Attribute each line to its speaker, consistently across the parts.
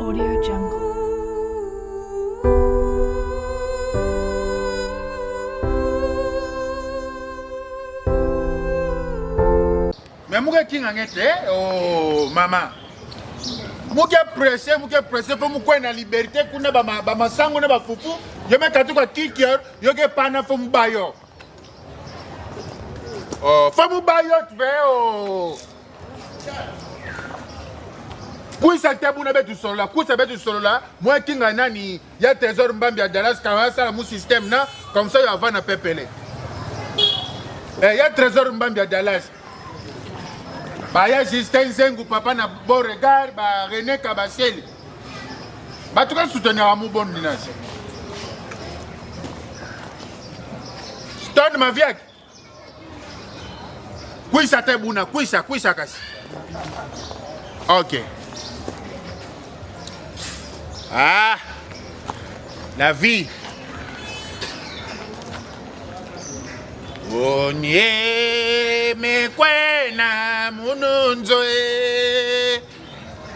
Speaker 1: Audio Jungle.
Speaker 2: Mais moi qui n'en était, oh maman. Moi qui pressé, pour moi quoi na liberté, qu'on a ma sang, on a ma foufou. Je me casse tout qui cœur, je que pas na femme bayo. Oh, femme bayo, tu veux oh. Pour ça te bouna betu solo là, pour ça betu solo là, moi qui n'en a ni, y a trésor mbambi à Dallas, quand ça mon système là, comme ça il va na pepele. Y a trésor mbambi à Dallas. Bah y a Justin Zengu papa na bon regard, bah René Kabaseli. Bah tu vas soutenir à mon bon dinas. Stone ma viek. Kuisa te buna, kuisa kasi. Ok. Ah, la vie. Onye me kwena mununzoe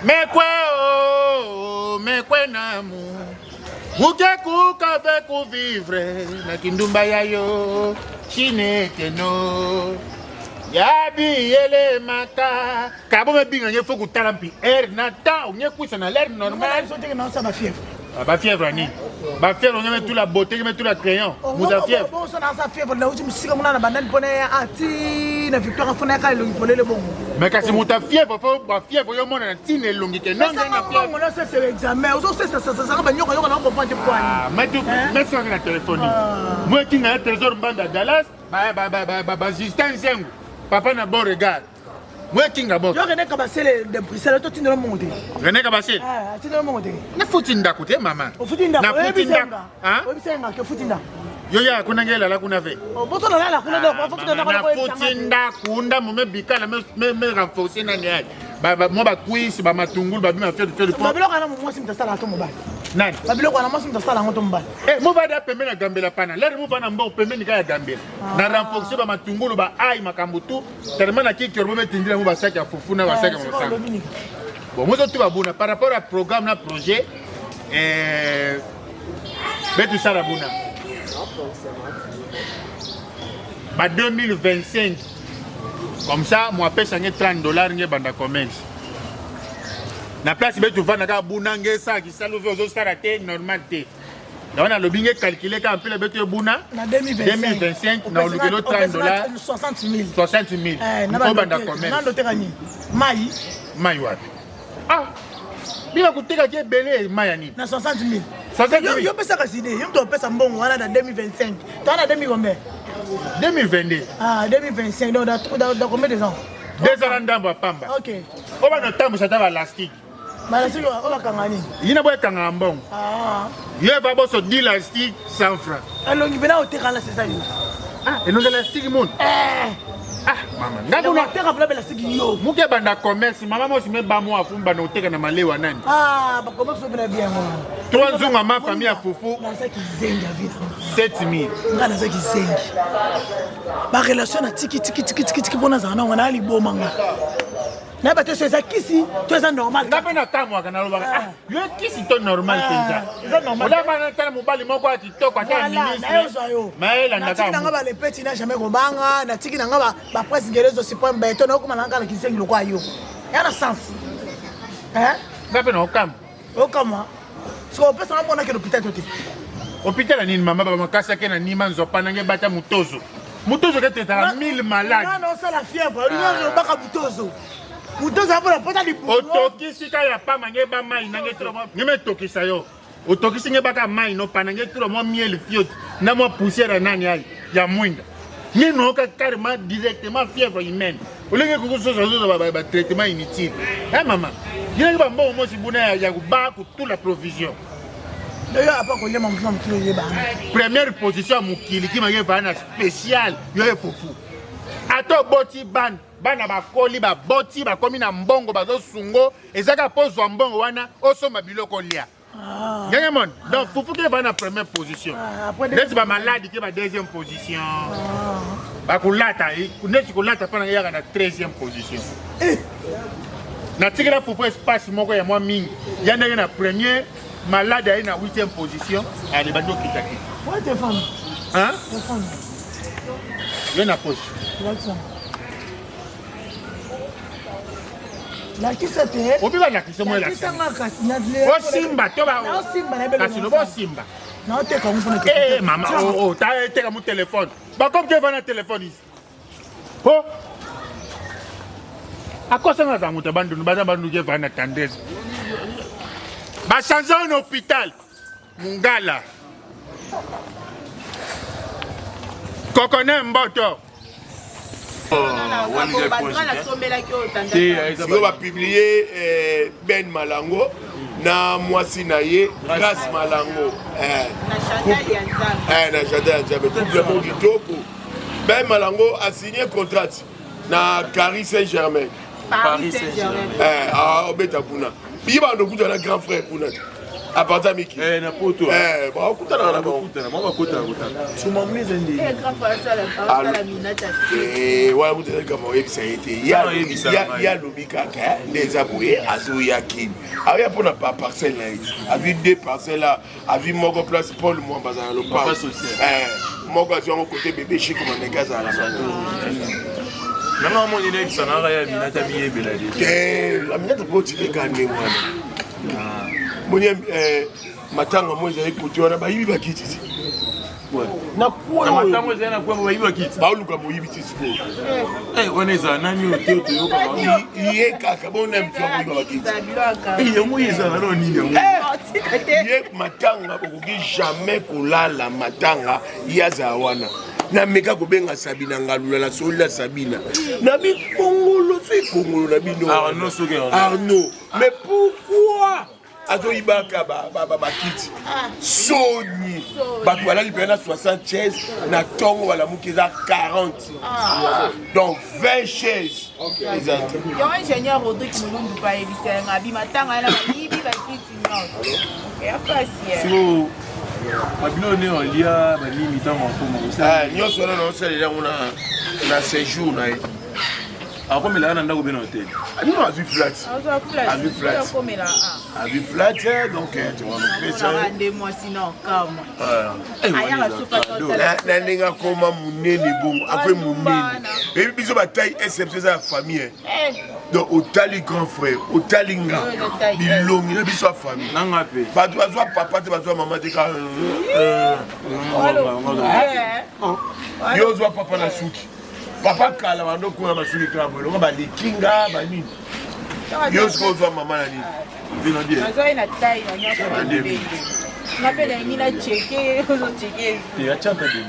Speaker 2: me kweo me kwena mu muke kuka ve ku vivre na kindumba yayo chineke no yabi ele maka kabo me binga nye foku talampi na ta onye kuisa na l'air normal
Speaker 3: so te na ça ma fièvre.
Speaker 2: Ah, bah fièvre ni. Bah fièvre on met tout la beauté, on met tout la crayon. Mouta fièvre.
Speaker 3: Bon ça dans sa fièvre là où tu me sika mona na banane pone ati na victoire fona ka longi polele bon.
Speaker 2: Mais quand c'est mouta fièvre, faut bah fièvre yo mona na tine longi ke non na fièvre.
Speaker 3: On a c'est examen. Ozo ça ba nyoko na comprendre quoi.
Speaker 2: Ah, mais tu mais sur la téléphonie. Moi qui na trésor mbanda Dallas, bah Justin Zengu. Papa na bon regard. Moi qui nga bon.
Speaker 3: Yo René Kabasele de Bruxelles to tindelo monter.
Speaker 2: René Kabasele.
Speaker 3: Ah, tindelo monter.
Speaker 2: Na futinda kote maman.
Speaker 3: O futinda.
Speaker 2: Na futinda.
Speaker 3: Hein? O bisenga ke futinda.
Speaker 2: Yo ya kuna ngela la kuna ve.
Speaker 3: O boto na la kuna do futinda na
Speaker 2: ko futinda kunda mo me bikala me renforcer na ngai. Ba mo ba quiz ba matungulu ba bima faire du
Speaker 3: pont. Ba biloko na mo simta sala to mobile.
Speaker 2: Nani?
Speaker 3: Ba biloko na mo simta sala ngoto mobile.
Speaker 2: Mo va da pembe na gambela pana. Lere mo va na mbo pembe ni ka gambela. Na renforcer ba matungulu ba ai makambutu. Tellement na kiki mo metindira mo ba saki ya fufu na ba saki mo sanga. Bon, moi tout va bon par rapport au programme na projet betu sala buna. Ba 2025 comme ça moi paye $30 nge banda commerce. Na place betu va na ka buna nge sa ki salo ve ozo sala te normal te. Donc on a le bien calculé quand on betu buna
Speaker 3: na 2025
Speaker 2: na olukelo $30 60 000 na banda commerce.
Speaker 3: Na ndo te gagner. Mai
Speaker 2: wapi? Ah, bila kuteka je belé mayani.
Speaker 3: Na 60 000.
Speaker 2: 60 000.
Speaker 3: Yo pesa kasi idée. Yo mto pesa mbongo wana na 2025. Toi na 2000 combien?
Speaker 2: 2022.
Speaker 3: Ah, 2025. Donc dans combien de ans?
Speaker 2: 2 ans ndambo à pamba.
Speaker 3: OK.
Speaker 2: On va no tambo ça va élastique.
Speaker 3: Élastique on va kangani.
Speaker 2: Yina boy kanga mbongo.
Speaker 3: Ah.
Speaker 2: Yo va bo so d'élastique 100 francs.
Speaker 3: Alors ngibena oteka là c'est ça yo.
Speaker 2: Ah, et non élastique mon. Ah, maman.
Speaker 3: Ngabo na teka bla bela sigi yo.
Speaker 2: Muke banda commerce, maman mo sime ba mo afumba na oteka na malewa nani.
Speaker 3: Ah, ba commerce bela bien moi.
Speaker 2: 3 jours ma famille a fufu.
Speaker 3: Na ça qui zenga vite.
Speaker 2: 7 000.
Speaker 3: Ngana ça qui zenga. Ba relation na tiki bona zana ngana ali bomanga. Na ba te so ça kisi, tu es normal.
Speaker 2: Ngapa na tamwa kana loba. Ah, yo kisi to normal penza.
Speaker 3: C'est normal.
Speaker 2: Ola bana tala mobali moko atitoko ata ministre. Maela ndaka.
Speaker 3: Na ngaba le petit na jamais kobanga, na tiki na ngaba ba presse ngelezo sipo mbeto na okuma na ngala kisengi lokwa yo. Yana sens. Hein?
Speaker 2: Ngapa na okam.
Speaker 3: Okama. So pesa na bona ke l'hôpital toté.
Speaker 2: Hôpital nini mama baba makasa ke na nima nzopa nange bata mutozo. Mutozo ke tetala 1000 malades.
Speaker 3: Non, c'est la fièvre. Lui on baka mutozo. Mutozo apo la pota di pour.
Speaker 2: Otokisi ka ya pa mange ba mai nange trop mo. Ngeme tokisa yo. Otokisi nge baka mai no pa nange trop mo miel fiot. Na mo poussière nani ai ya mwinda. Nino ka carrément directement fièvre humaine. Olenge kukusozo ba traitement inutile. Eh maman. Yenge ba mbo mo sibuna ya kuba ku toute la provision.
Speaker 3: D'ailleurs après qu'on y a mon petit ba.
Speaker 2: Première position mukili ki mange bana spécial yo e fufu. Ato boti ban bana bakoli ba boti ba komi na mbongo bazo sungo ezaka pozwa mbongo wana osoma biloko lia.
Speaker 3: Ah.
Speaker 2: Mon. Donc fufu qui va en première position. Dès ba malade qui va deuxième position. Ba kulata, kuneti kulata pana yaka na 13e position. natikela fufu espace moko ya mwa mingi ya ndenge na premier malade aye na 8e position ale bando kitaki
Speaker 3: Ouais, t'es femme.
Speaker 2: hein
Speaker 3: T'es femme.
Speaker 2: yo na poche
Speaker 3: Lakisa te.
Speaker 2: obi balakisa mo
Speaker 3: Lakisa
Speaker 2: elakisa
Speaker 3: makasi na vile.
Speaker 2: osimba to ba
Speaker 3: Osimba na bele.
Speaker 2: kasi lobo osimba
Speaker 3: Na oteka mu mpona
Speaker 2: mama ta eteka mu telefone bakomi ke vana telefone isi po akosanga za moto bandundu baza bandundu ke vana tendresse bachange na hôpital mungala kokone mboto
Speaker 1: sikoyo bapiblie Ben Malango na mwasi na ye Grace Malango na jardin ya nzambe couple mo kitoko. Ben Malango a signé contrat na Paris Saint-Germain obeta kuna biye bando kuta na grand frère kuna apata miki
Speaker 4: na poto
Speaker 1: ba kutana na ba
Speaker 4: mama kota
Speaker 1: suma mneze ndi wala kutana kama websa ete ya lobi kaka ndeza boye azo yakini aya pona pa parcelle na iti avi 2 parcelles avi moko place Paul Mwamba za lo pa moko azo ngo côté bébé chic comme nekaza la
Speaker 4: nanga moni na bisa na ya minata miyebela
Speaker 1: la minata poti de kande mwana moni matanga moza ekoti wana bayibi bakiti
Speaker 4: na matango zena kwa bayibi bakiti
Speaker 1: bauluka moyibi tisiko
Speaker 4: wana eza nani oteto yoka
Speaker 1: iye kaka bona mtu amuyiba bakiti
Speaker 4: yango eza na nini yango
Speaker 1: ye matanga okoki jamais kolala matanga yaza wana na meka kobenga Sabina ngalula la solila Sabina na bikongolo c'est kongolo na bino Arnaud mais pourquoi azo ibaka ba kiti soni bato balali pena 76 na tongo wala mukiza 40 donc 20 chaises exact
Speaker 5: yo ingénieur Rodrigue Mulundu pa ebisa ngabi matanga na bibi ba kiti non ya pasi
Speaker 4: babino ne olia bani mitango akoma
Speaker 1: nyonso wana naosalela yango na séjour na ye
Speaker 4: akomela na ndako bena hotel
Speaker 1: non azwi flat azwi flat donc tu vas me faire na ndenge akoma monene bongo akwe monene ebi biso bataille exception eza ya famille donc otali grand frère otali nga bilongi na biso ya famille
Speaker 4: nanga pe
Speaker 1: bato bazwa papa te bazwa mama te ka yo ozwa papa na suki papa kala bando kuna masuki kama longa balikinga banini yo siko ozwa mama na nini
Speaker 4: vino die
Speaker 5: azoi na tai na nyaka ngapela ngina cheke ozo cheke
Speaker 4: ya chata de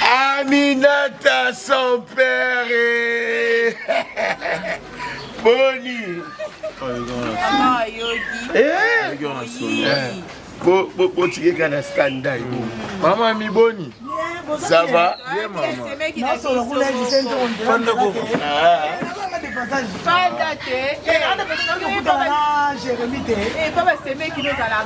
Speaker 1: Aminata son père Boni
Speaker 5: mama yogi
Speaker 1: Bo tike kana scandale Mama mi Boni ça va
Speaker 5: bien maman
Speaker 3: Fanda
Speaker 5: ko fanda te
Speaker 3: Jérémy te
Speaker 5: papa c'est mec qui nous a la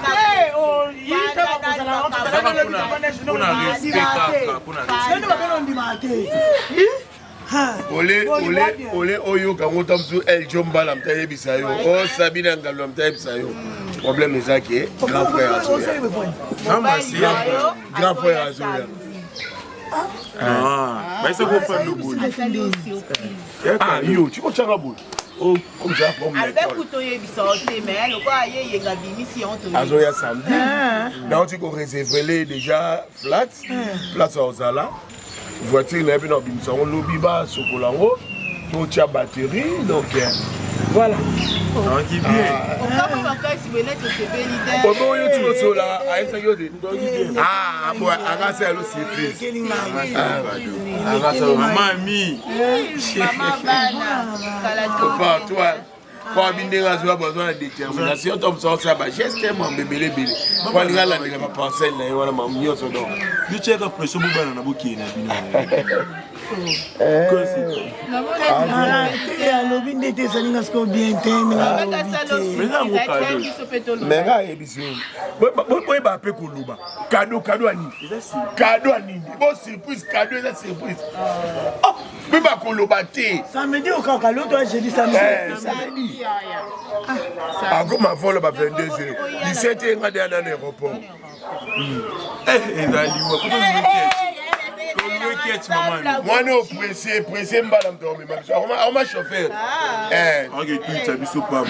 Speaker 1: Ole oyo kango tamsu El Jombala mtaye bisayo o Sabina ngalo mtaye bisayo problème ezaki grand frère Azoya
Speaker 4: mama si
Speaker 1: grand frère Azoya
Speaker 4: ba ise ko fa lobo
Speaker 1: yo chiko changa boy oh comme ça pour
Speaker 5: avec couteau yebisote mais le quoi yé nga bimisi on
Speaker 1: Azoya samedi donc tu ko réserver déjà flat place Ozala voiture na bien bimisa on lobi ba sokolango to tia batterie donc voilà
Speaker 4: on dit bien
Speaker 5: on va faire si benet c'est belide
Speaker 1: on yo tu sola aisa yo de bon agasa lo surprise agasa
Speaker 4: mama mi
Speaker 5: mama bana kala
Speaker 1: papa toi kwa bindenga zo besoin de détermination tom so ça ba geste mo bebele bele kwa lingala ndika ba parcelle na wana mamnyoso donc
Speaker 4: you check up presso bubana na bukina bino
Speaker 3: alobi ndete esalinga siko bien te
Speaker 1: menga ayebisi boyeba mpe koloba kado anini bo surprise kado eza surprise boyeba koloba te
Speaker 3: samedi okaka loto ya jeudi samedi
Speaker 1: akoma volo ba 22h 17h nga deya na aéroport
Speaker 4: ezaliwa
Speaker 1: mwana opresse mbala moto omema biso akoma chauffeur
Speaker 4: aketuita biso pabu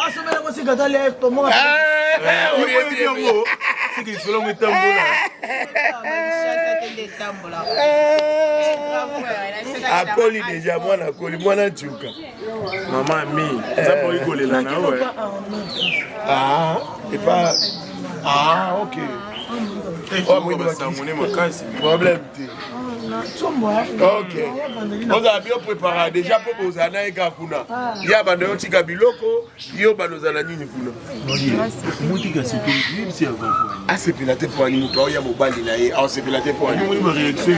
Speaker 3: asomela mosika ta lef tomoka
Speaker 4: yango seke isolongo etambola
Speaker 1: akoli deja mwana akoli mwana ntuka
Speaker 4: mama mi nzambe oyikolela nawe
Speaker 1: epa ok
Speaker 4: basangone makasi
Speaker 1: problème te ok ozala bio préparé déjà mpo bozala na eka kuna ya bando yotika biloko yo bando ozala nini kuna
Speaker 4: motika sepeli yebisi avant
Speaker 1: asepela te mpo ani moto aoya mobali na ye aosepela te mpo ani
Speaker 4: baréaction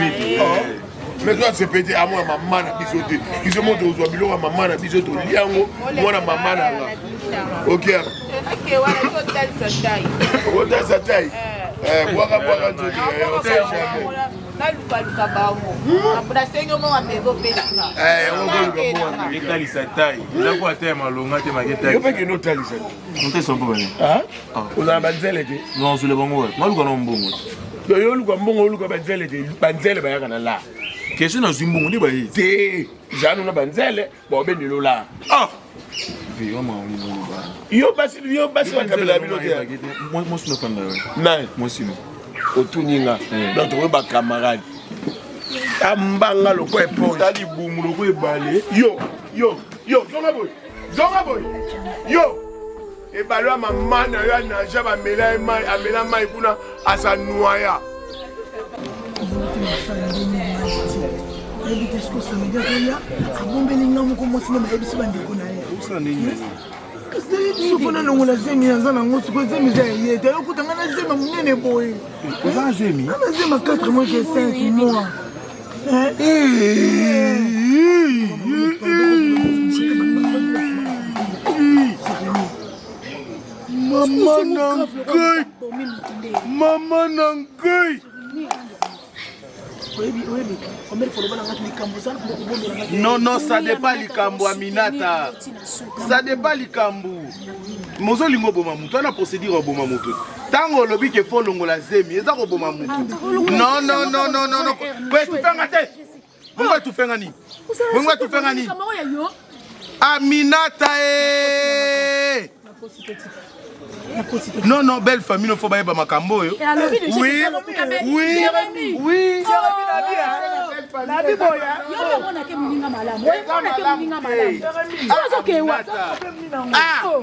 Speaker 1: mais toi c'est pété à moi maman na biso te biso mo tozwa biloko ya mama na biso tolia yango mwana mama na nga ok otalisa tai bwaka nzoto otai jamais
Speaker 5: nalukaluka bango nasengi omonga mpenza opesinga
Speaker 4: etalisa tai ndako ata ya malonga te
Speaker 1: yo mpe kende otalisa
Speaker 4: motesompobane
Speaker 1: ozala banzele te
Speaker 4: nozule bango wapi maluka na mbongo
Speaker 1: yo oluka mbongo oluka banzele te banzele bayaka na la
Speaker 4: question nazwi mbongo nde baye
Speaker 1: te zala nuna banzele baobendela ola yo basi bakabela bino te
Speaker 4: mosinofanda
Speaker 1: nani
Speaker 4: mosino
Speaker 1: otuninga donc tokoyo bakamarade tambanga loko epoge
Speaker 4: ta libumu loko ebale
Speaker 1: zonga boy yo ebale ya mama na yo anaja amela mai kuna asanwaya
Speaker 3: yebi te siko samedi akolia abombelinga moko mwasi nde bayebisi bandeko na ye sofona nongola zemi aza nango siko zemi eza ye te ayokutanga na zemi monene boye
Speaker 4: oza na zemi
Speaker 3: ana zemi a 4 mois ke 5 mois
Speaker 1: mama na ngai
Speaker 6: Non, ça dépend likambo Aminata. Ça dépend likambo. Mozolingo boma mutu, ana procédure boma mutu. Tango lobi ke fo longola zemi, eza ko boma mutu. Non. Ouais, tu fais ngate. Bongo tu fais ngani? Bongo tu fais ngani? Aminata eh. Non, belle famille, il faut pas y avoir makambo. Oui.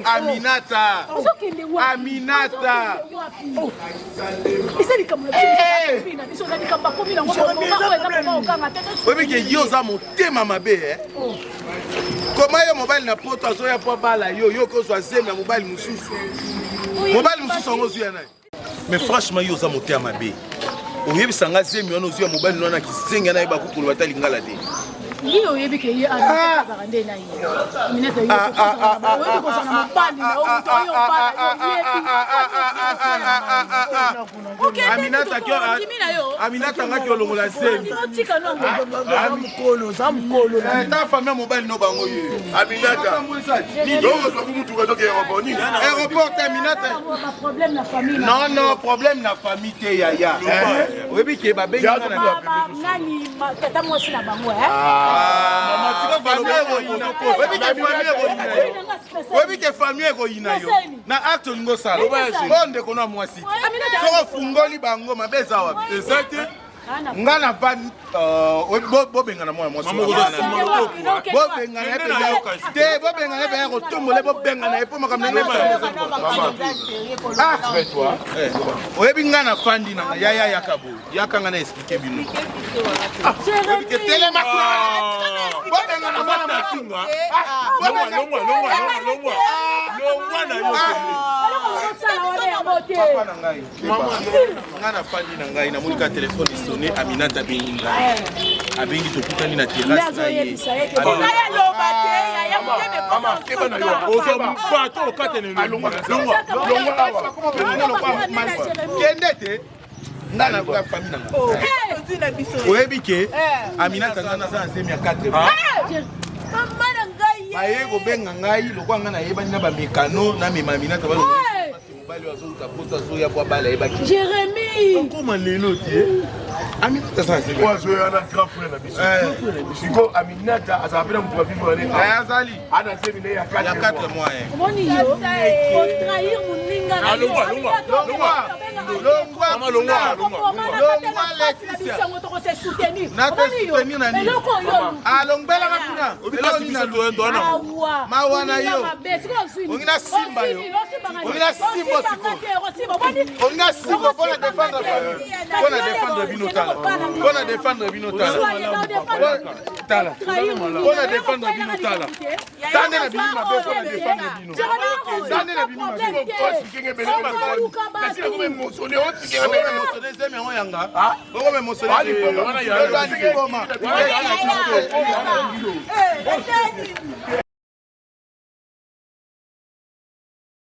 Speaker 6: Aminata. Oui, mais yo za motema mabe. Comment yo mobile na poto azoya po bala yo ko zo zemi ya mobile mususu. Mobile mususu ngo zuya naye. Mais franchement yo za motema mabe. Oyebisa nga zemi ono zuya mobile nona kisenga naye bakukulu batali ngala te.
Speaker 7: Iyo yebi ke ye ana zakande na ye. Mineta yo. Wewe ko sana mapandi na omuntu oyo pala.
Speaker 6: Aminata kyo Aminata ngaki olongola zemi.
Speaker 7: Tika nongo.
Speaker 3: Zamkolo.
Speaker 6: Ta famille mobile no bango yo.
Speaker 1: Aminata. Donc on va mutu ka toke aéroport ni.
Speaker 6: Aéroport Aminata.
Speaker 7: Problème na famille.
Speaker 6: Non, problème na famille te yaya. Oyebi ke ba benga na
Speaker 7: nani tata mwasi na bango
Speaker 6: Webi ke famille ekoyina yo na acte ngo sala bonde kono mwasi soko fungoli bango mabeza wapi exact ngana pa bobenga na mwa mwasi bobenga na te bobenga na ba ko tombole bobenga na epo makamna oyebi ngana fandi na yaya yakabo yakanga na expliquer bino ke tele makuna bobenga na bana makinga longwa na yo papa na ngai nga na fandi na ngai namoni ka telefone esone Aminata abengi ngai abengi tokutani na terrasse na ye kende te nga na kwa famille na ngai oyebi ke Aminata nga naza na nsemi ya 4 baye kobenga ngai lokwa nga nayebani na bamekano na mema Aminata mobali azoluka poto azoya po abala yebaki
Speaker 7: Jérémy
Speaker 6: okoma lelo te Aminata aza na nsemi
Speaker 1: oazoyana grand frère na biso siko Aminata azala mpe na moto bavivre
Speaker 6: azali
Speaker 1: ana nsemi na ye ya
Speaker 6: 4 mois
Speaker 7: omoni yo otrahir moninga na
Speaker 6: alongbelaka kuna mawa na yo ongi na simba yo ongi na simbo siko ongi na simbo mpona défendre bino tala mpona défendre bino tala mpona défendre bino tala tande na bino mabe mpona défendre bino tande na bino mabe